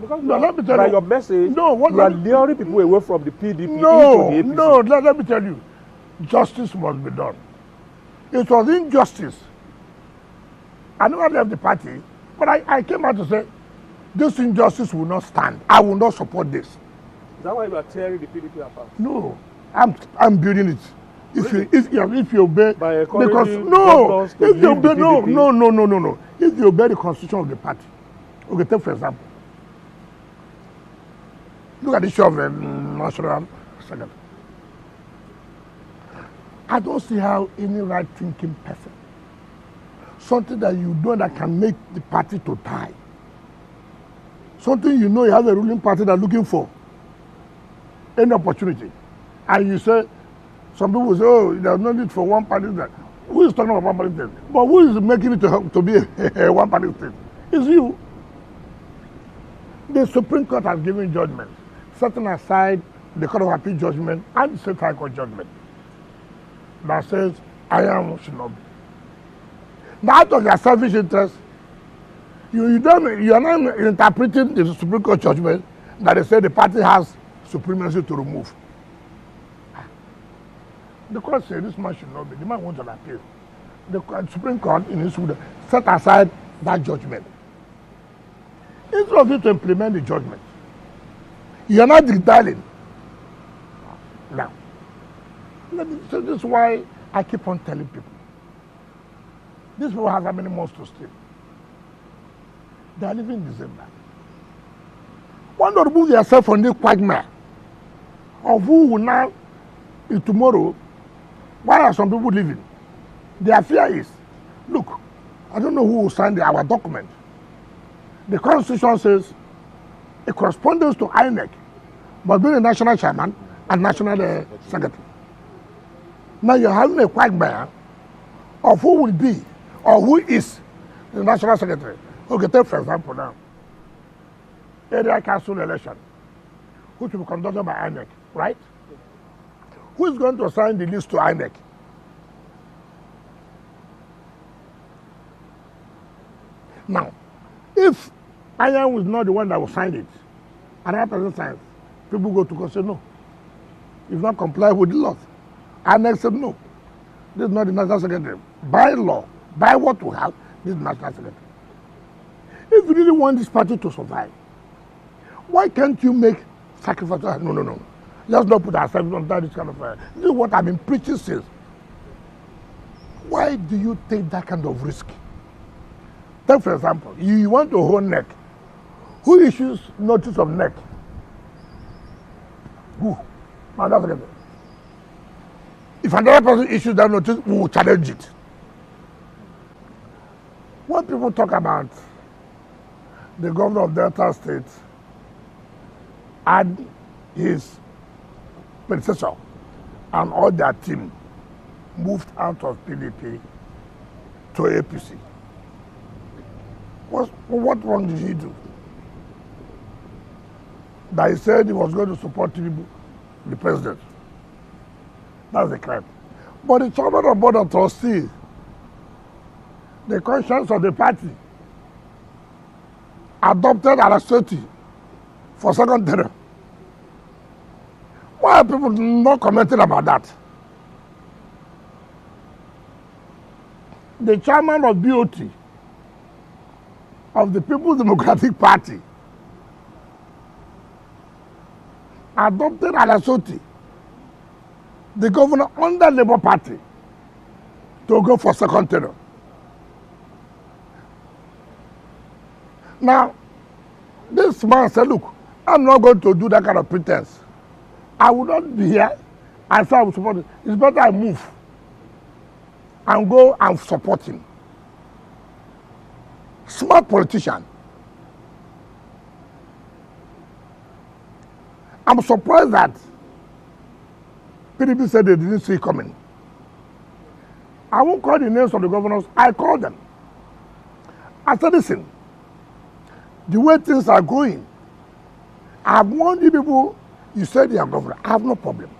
Because no, let me tell by you. your message, No, what you are luring people away from the PDP into the APC. No, let me tell you. Justice must be done. It was injustice. I never left the party, but I came out to say, this injustice will not stand. I will not support this. Is that why you are tearing the PDP apart? No, I'm building it. If you obey, by because if you obey, no. If you obey the constitution of the party, okay, take for example, look at the issue of the national secretary. I don't see how any right-thinking person, something that you know that can make the party to die, something you know you have a ruling party that are looking for any opportunity, and you say, some people say, oh, there's no need for one party state. Who is talking about one party state? But who is making it to be a one party state? It's you. The Supreme Court has given judgment, setting aside the Court of Appeal judgment and the State High Court judgment that says, I am should not be. Now, out of your selfish interest, you are not interpreting the Supreme Court judgment that they say the party has supremacy to remove. The court said this man should not be. The man wants an appeal. The Supreme Court, in its would set aside that judgment. Instead of you to implement the judgment, you are not detailing. Now, so this is why I keep on telling people. These people have how many months to sleep? They are living in December. Why not remove yourself from this quagmire of who will now, in tomorrow, why are some people living? Their fear is, look, I don't know who will sign our document. The Constitution says a correspondence to INEC must be the national chairman and national secretary. Now you're having a quagmire of who will be or who is the national secretary. Okay, take for example now, area council election, which will be conducted by INEC, right? Who is going to assign the list to INEC? Now, if INEC was not the one that will sign it, another person signs, people go to court and say no. If not comply with the law. INEC said no. This is not the national secretary. By law, by what we have, this is the national secretary. If you really want this party to survive, why can't you make sacrifices? No. Let's not put ourselves under this kind of this is what I've been preaching since. Why do you take that kind of risk? Take for example, you want to hold NEC. Who issues notice of NEC? Who? If another person issues that notice, we will challenge it. When people talk about the governor of Delta State and his predecessor and all their team moved out of PDP to APC. What wrong did he do? That he said he was going to support Tinubu, the president. That's a crime. But the chairman of board of trustees, the conscience of the party, adopted Arasoti for second term. Why are people not commenting about that? The chairman of BOT, of the People's Democratic Party, adopted Arasoti, the governor under Labour Party, to go for second term. Now, this man said, look, I'm not going to do that kind of pretense. I will not be here and say I will support him. It's better I move and go and support him. Smart politician. I'm surprised that PDP said they didn't see it coming. I won't call the names of the governors. I called them. I said, listen, the way things are going, I've warned you people. You said you are governor. I have no problem.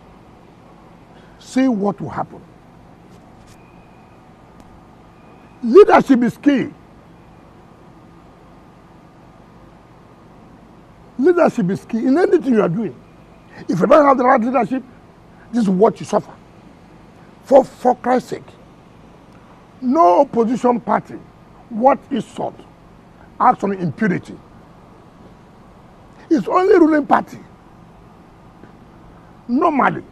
See what will happen. Leadership is key. Leadership is key in anything you are doing. If you don't have the right leadership, this is what you suffer. For Christ's sake, no opposition party, what is sought, acts on impunity. It's only ruling party. Normally,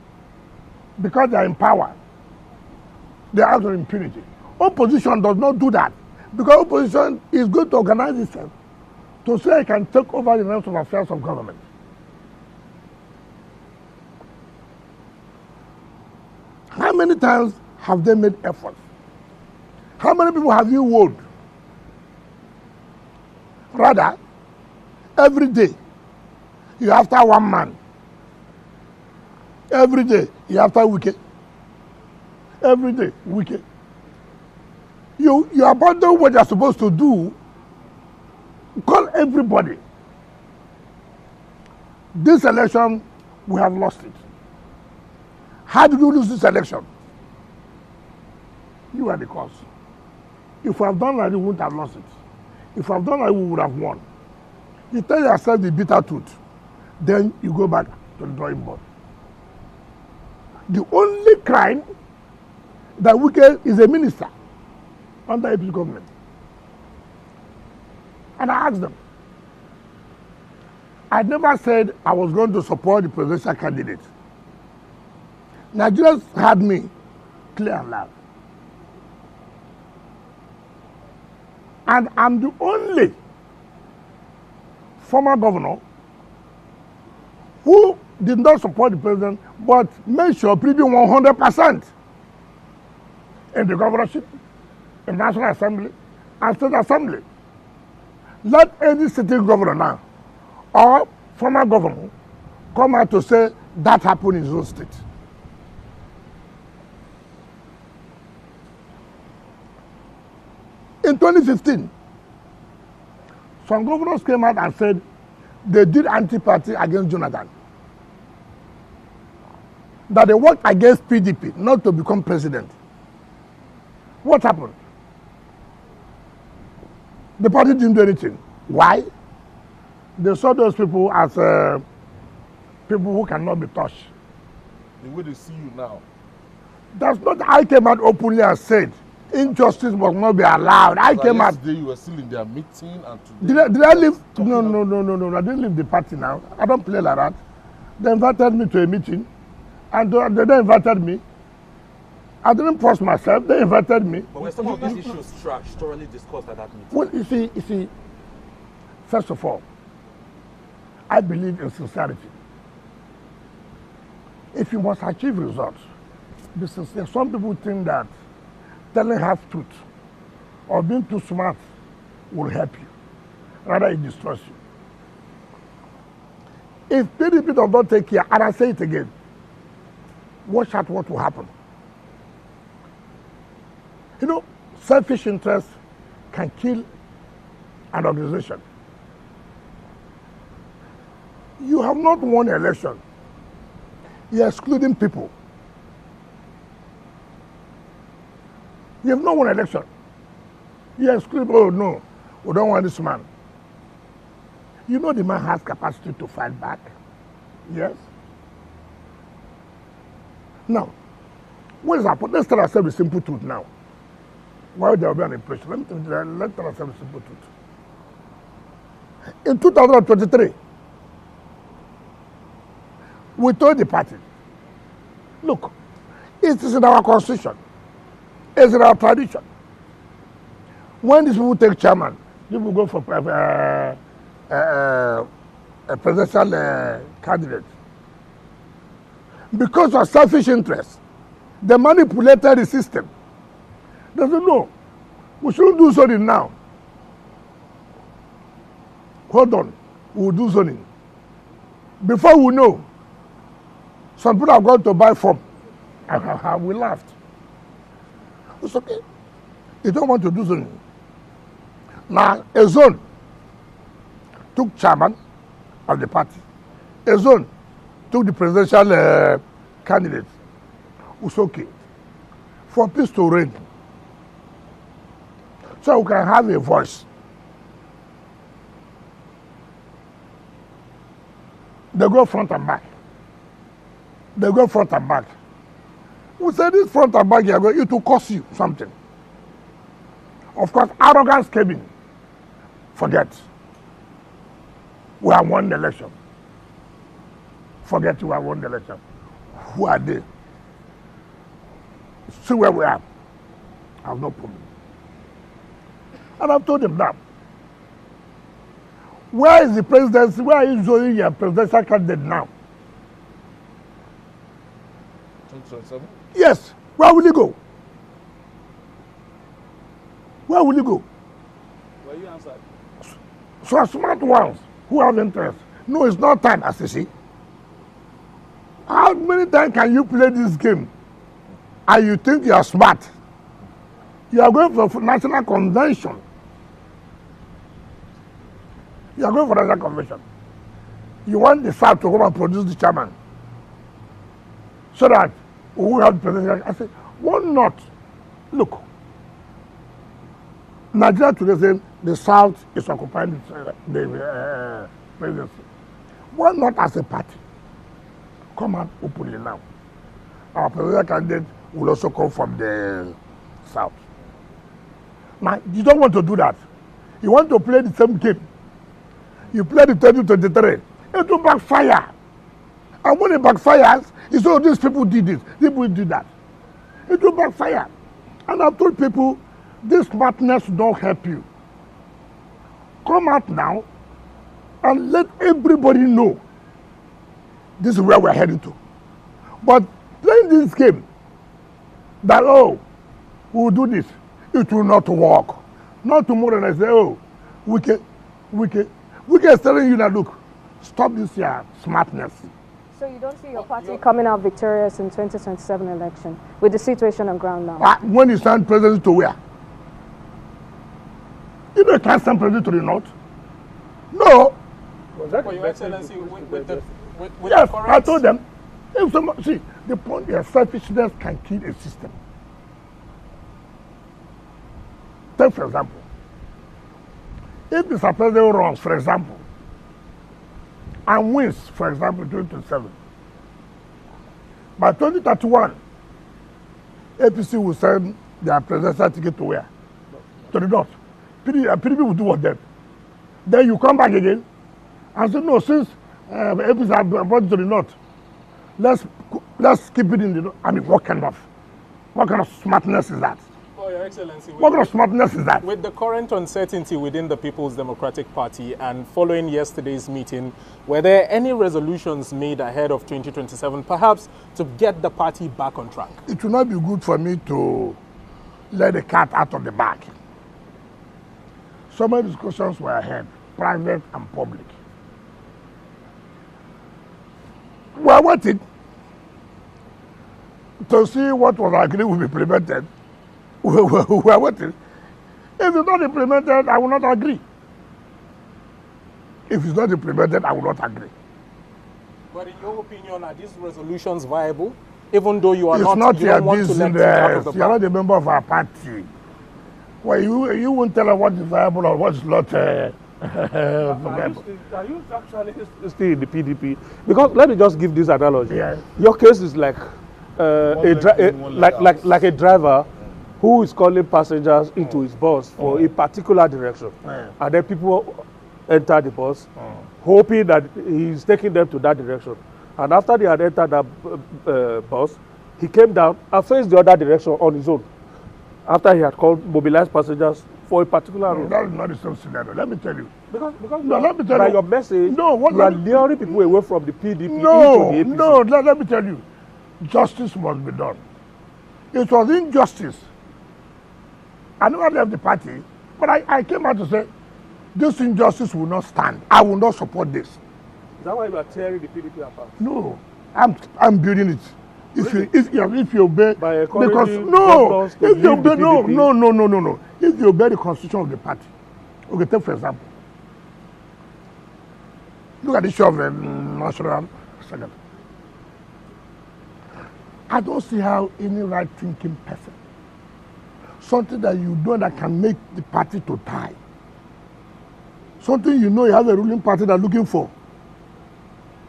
because they are in power, they act on impunity. Opposition does not do that, because opposition is going to organize itself to say it can take over the rest of affairs of government. How many times have they made efforts? How many people have you wooed? Rather, every day, you're after one man. Every day, you're after Wike. Every day, Wike. You abandon what you're supposed to do. Call everybody. This election, we have lost it. How did you lose this election? You are the cause. If we have done that, we wouldn't have lost it. If we have done that, we would have won. You tell yourself the bitter truth. Then you go back to the drawing board. The only crime that Wike is a minister under APC government. And I asked them. I never said I was going to support the presidential candidate. Nigerians had me clear and loud. And I'm the only former governor who did not support the president, but made sure PDP 100% in the governorship, in the National Assembly, and State Assembly. Let any sitting governor now or former governor come out to say that happened in his own state. In 2015, some governors came out and said they did anti-party against Jonathan. That they worked against PDP not to become president. What happened? The party didn't do anything. Why? They saw those people as people who cannot be touched. The way they see you now. That's not. I came out openly and said injustice must not be allowed. I came out. Yesterday you were still in their meeting, and today. Did I leave? No. I didn't leave the party now. I don't play like that. They invited me to a meeting, and they invited me. I didn't force myself. They invited me. But were some of these issues thoroughly discussed at that meeting? Well, you see, first of all, I believe in sincerity. If you must achieve results, be sincere. Some people think that telling half truth or being too smart will help you. Rather, it destroys you. If PDP does not take care, and I say it again, watch out what will happen. You know, selfish interest can kill an organization. You have not won an election. You're excluding people. You have not won an election. You're excluding, oh no, we don't want this man. You know the man has capacity to fight back. Yes? Now, what is happening? Let's tell ourselves the simple truth now. Why would there be an impression? Let's tell ourselves the simple truth. In 2023, we told the party, look, it is in our constitution, it's in our tradition. When these people take chairman, people go for a presidential candidate. Because of selfish interest, they manipulated the system. They said, no, we shouldn't do zoning now. Hold on, we'll do zoning. Before we know, some people are going to buy form. We laughed. It's okay. You don't want to do zoning. Now, a zone took chairman of the party. A zone took the presidential candidate. It's okay. For peace to reign. So we can have a voice. They go front and back. They go front and back. We say this front and back, it will cost you something. Of course, arrogance came in. Forget. We have won the election. Forget we have won the election. Who are they? See where we are. I have no problem. And I've told them that. Where is the presidency? Where are you showing your presidential candidate now? 2027? Yes. Where will he go? Where will he go? Were you answered? So smart ones who have interest. No, it's not time, as you see. How many times can you play this game and you think you are smart? You are going for national convention. You are going for national convention. You want the South to come and produce the chairman so that we will have the president. I said, why not? Look, Nigeria today says the South is occupying the presidency. Why not as a party? Come out openly now. Our presidential candidate will also come from the South. Now, you don't want to do that. You want to play the same game. You play the 2023. It will backfire. And when it backfires, it's all these people did this, people did that. It will backfire. And I've told people, this smartness don't help you. Come out now and let everybody know this is where we're heading to. But playing this game, that, oh, we'll do this, it will not work. Not tomorrow and I say, oh, Wike is telling you that, look, stop this smartness. So you don't see your party coming out victorious in 2027 election with the situation on ground now? When you send president to where? You know, you can't send president to the north. No. Was that Your Excellency, with yes, I told them. If someone, see, the point is selfishness can kill a system. Take, for example, if Mr. President runs, for example, and wins, for example, 2027, by 2031, APC will send their presidential ticket to where? To the north. PDP will do what then? Then you come back again and say, no, since APC have brought it to the north, let's keep it in the north. I mean, what kind of smartness is that? Oh, Your Excellency. What kind of smartness is that? With the current uncertainty within the People's Democratic Party and following yesterday's meeting, were there any resolutions made ahead of 2027, perhaps to get the party back on track? It will not be good for me to let the cat out of the bag. So many discussions were ahead, private and public. We are waiting to see what was agreed will be implemented. We are waiting. If it's not implemented, I will not agree. If it's not implemented, I will not agree. But in your opinion, are these resolutions viable? Even though you are it's not your want business. To let out of the You are not a member of our party. Well, you won't tell us what is viable or what is not viable. Are you actually still in the PDP? Because let me just give this analogy. Yes. Your case is like like a driver who is calling passengers into his bus for a particular direction, and then people enter the bus, hoping that he's taking them to that direction. And after they had entered that bus, he came down and faced the other direction on his own. After he had called mobilized passengers for a particular route. That is not the same scenario. Let me tell you. Because no, let me tell by you. your message, no, you are luring people away from the PDP into the APC. No, let me tell you. Justice must be done. It was injustice. I never left the party, but I came out to say, this injustice will not stand. I will not support this. Is that why you are tearing the PDP apart? No, I'm building it. If you obey, because no, if you obey, no. If you obey the constitution of the party, okay, take for example, look at the issue of the national secretary. I don't see how any right-thinking person, something that you know that can make the party to die, something you know you have a ruling party that are looking for,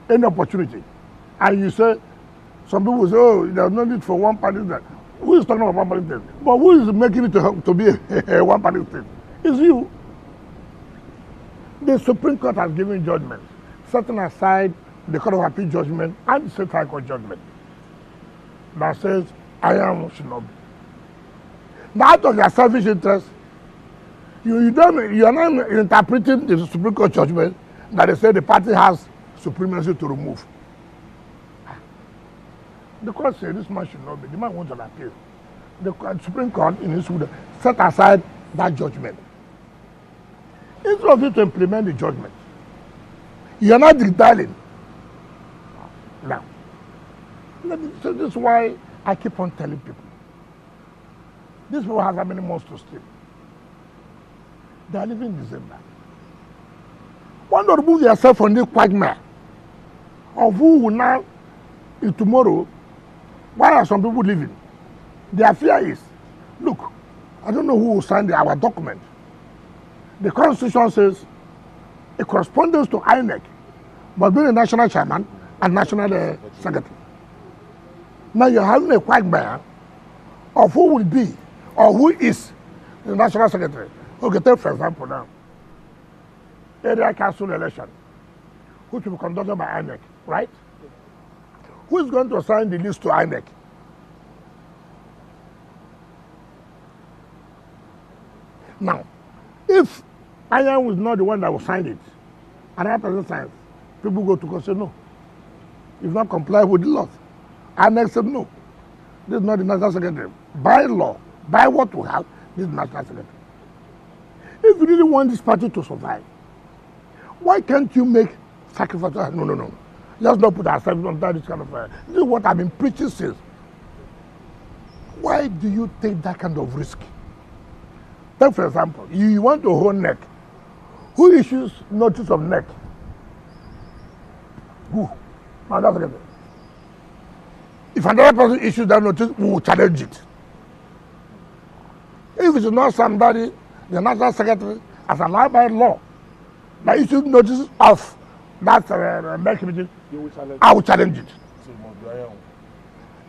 any opportunity, and you say, some people say, oh, there's no need for one party state. Who is talking about one party state? But who is making it to be a one party state? It's you. The Supreme Court has given judgment, setting aside the Court of Appeal judgment and the State High Court judgment that says IAM should not be. Now, out of your selfish interest, you are not interpreting the Supreme Court judgment that they say the party has supremacy to remove. The court said this man should not be. The man wants an appeal. The Supreme Court in its would set aside that judgment. Instead of you to implement the judgment, you are not dictating. Now, so this is why I keep on telling people. These people have how many months to sleep? They are living in December. Why not remove yourself from this quagmire of who will now, in tomorrow, why are some people living? Their fear is, look, I don't know who will sign our document. The Constitution says a correspondence to INEC must be the national chairman and national secretary. Now you're having a quagmire of who will be or who is the national secretary. Okay, take for example now, area council election, which will be conducted by INEC, right? Who is going to assign the list to INEC? Now, if INEC is not the one that will sign it, another person signs, people go to court and say no. If not comply with the law. INEC said no. This is not the national secretary. By law, by what we have, this is the national secretary. If you really want this party to survive, why can't you make sacrifices? No. Let's not put ourselves on that kind of this is what I've been preaching since. Why do you take that kind of risk? Take for example, you want to hold NEC. Who issues notice of NEC? Who? Madam Secretary. If another person issues that notice, we will challenge it. If it's not somebody, the national secretary, as allowed by law, that issues notice of that NEC meeting, I will challenge it.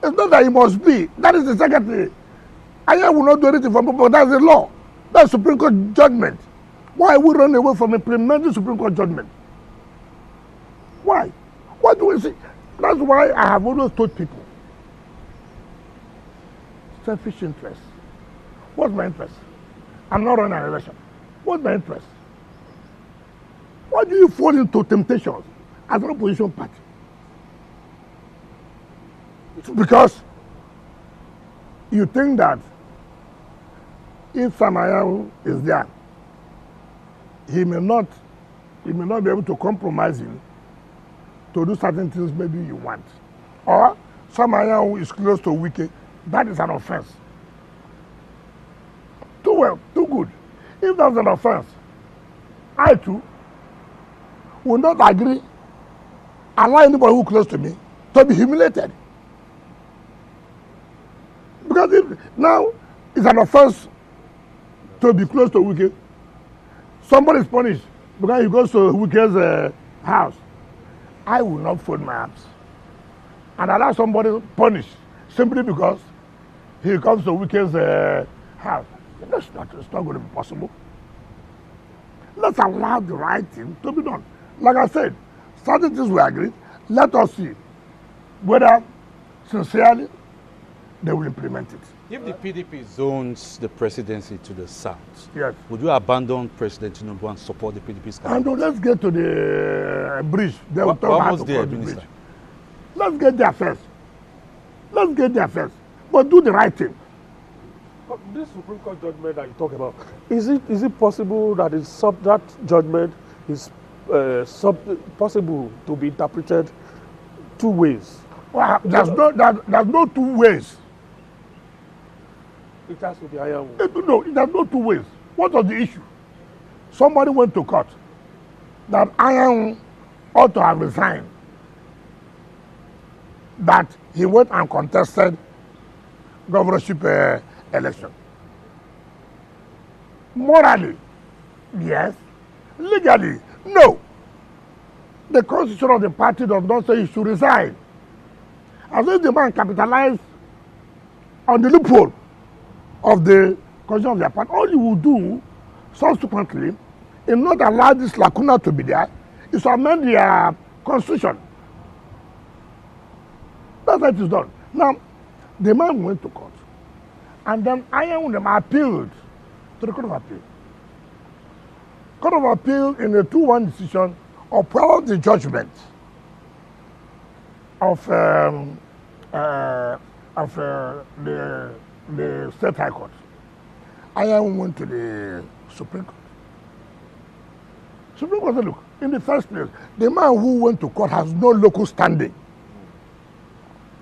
It's not that it must be. That is the secretary. I will not do anything for people. That's the law. That's Supreme Court judgment. Why we run away from implementing Supreme Court judgment? Why? What do we see? That's why I have always told people. Selfish interest. What's my interest? I'm not running an election. What's my interest? Why do you fall into temptations as an opposition party? It's because you think that if Samayahu is there, he may not be able to compromise him to do certain things maybe you want. Or Samayahu is close to Wike, that is an offense. Too well, too good. If that's an offense, I too will not agree, allow anybody who is close to me to be humiliated. Because if now it's an offense to be close to Wike, somebody is punished because he goes to Wike's house. I will not fold my arms and allow somebody punished simply because he comes to Wike's house. It's not going to be possible. Let's allow the right thing to be done. Like I said, certain things we agreed. Let us see whether sincerely they will implement it. If the PDP zones the presidency to the south, yes, would you abandon President Tinubu and support the PDP's candidate? And let's get to the bridge. They will talk about the bridge. Let's get there first. Let's get there first. But do the right thing. But this Supreme Court judgment that you talk about, is it possible that that judgment is possible to be interpreted two ways? Well, there's no two ways. It has to be higher. No, there's no two ways. What was the issue? Somebody went to court that Iron ought to have resigned. That he went and contested governorship election. Morally, yes. Legally, no. the constitution of the party does not say he should resign. As if the man capitalized on the loophole of the constitution of their party. All you will do subsequently, in not allow this lacuna to be there, is to amend their constitution. That's how it is done. Now, the man went to court, and then INM appealed to the Court of Appeal. Court of Appeal, in a 2-1 decision, upheld the judgment of the State High Court. INM went to the Supreme Court. Supreme Court said, look, in the first place, the man who went to court has no local standing.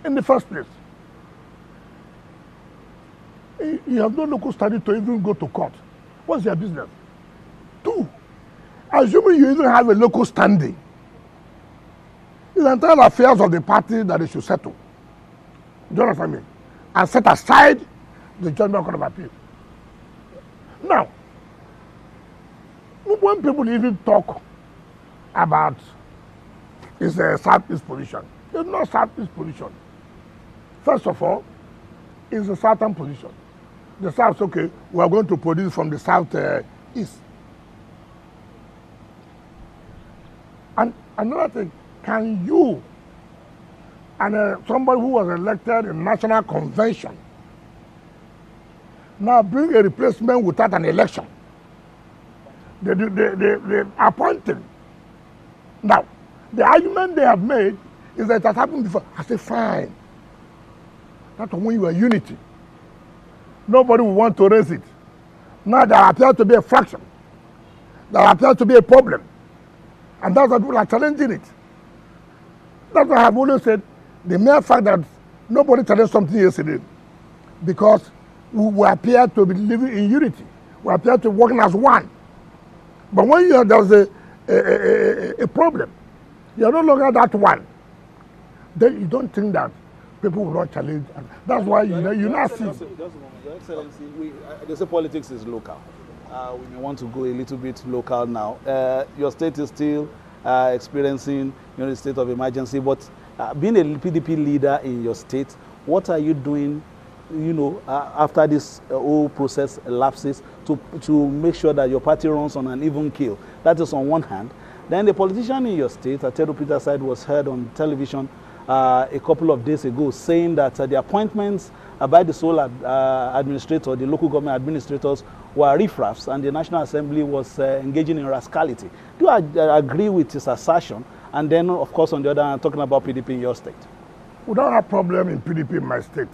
In the first place, he has no local standing to even go to court. What's your business? 2, assuming you even have a local standing, it's the entire affairs of the party that they should settle. Do you understand me? And set aside the judgment Court of Appeal. Now, when people even talk about it's a Southeast position, it's not Southeast position. First of all, it's a Southern position. The South, okay, we are going to produce from the Southeast. And another thing, can you and somebody who was elected in National Convention now bring a replacement without an election? They appointed. Now, the argument they have made is that it has happened before. I say, fine. That's when you are unity. Nobody will want to raise it. Now there appears to be a fraction. There appears to be a problem. And that's why people are challenging it. That's why I have always said, the mere fact that nobody challenged something yesterday, because we appear to be living in unity. We appear to be working as one. But when there's a problem, you're no longer that one, then you don't think that people will not challenge. That's why you not see. Just a moment, Your Excellency, they say politics is local. We may want to go a little bit local now. Your state is still experiencing the state of emergency, but being a PDP leader in your state, what are you doing, after this whole process elapses to make sure that your party runs on an even keel? That is on one hand. Then the politician in your state, Atedo Peter Side, was heard on television a couple of days ago saying that the appointments by the sole administrator, the local government administrators, were riffraffs, and the National Assembly was engaging in rascality. Do you agree with his assertion? And then, of course, on the other hand, talking about PDP in your state. We don't have problem in PDP in my state.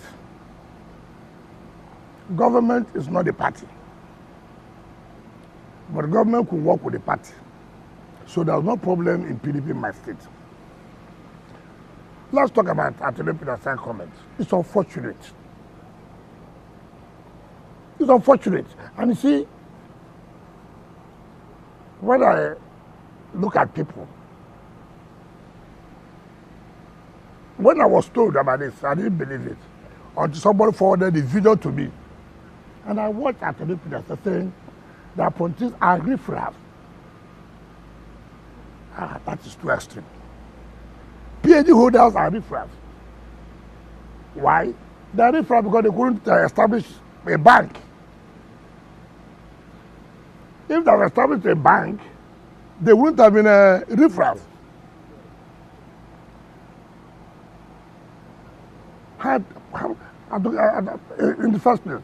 Government is not a party. But government could work with the party. So there's no problem in PDP in my state. Let's talk about Atedo Peter Side comment. It's unfortunate. It's unfortunate. And you see, when I look at people, when I was told about this, I didn't believe it until somebody forwarded the video to me. And I watched Atedo Peter Side saying that politics are riffraff. That is too extreme. PhD holders are riffraff. Why? They are riffraff because they couldn't establish a bank. If they had established a bank, they wouldn't have been a riffraff. In the first place,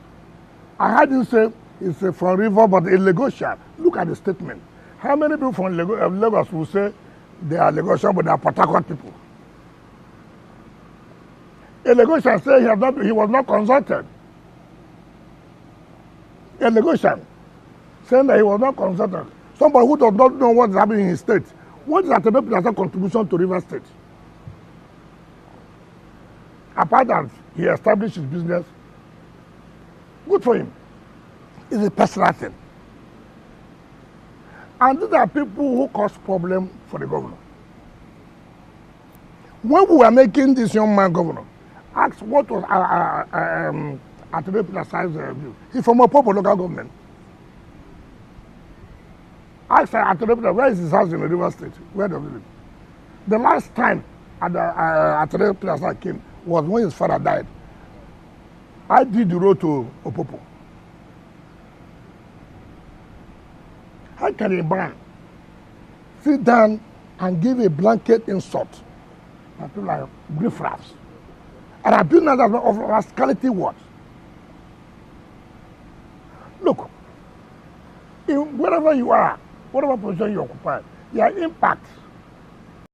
I heard him say it's from River, but in Lagosian. Look at the statement. How many people from Lagos will say they are Lagosian, but they are Port Harcourt people? A Lagosian say he was not consulted. A Lagosian saying that he was not consulted. Somebody who does not know what is happening in his state. What is Atedo Peter Side contribution to River State? Apart that he established his business, good for him. It's a personal thing. And these are people who cause problem for the governor. When we were making this young man governor, asked what was Atedo Peter Side's view. He's from a proper local government. Asked Atedo Peter, where is his house in the River State? Where does he live? The last time at the place I came was when his father died. I did the road to Opopo. How can a man sit down and give a blanket insult? And people like riffraffs. And I do not have of rascality words. Look, wherever you are, whatever position you occupy, your impact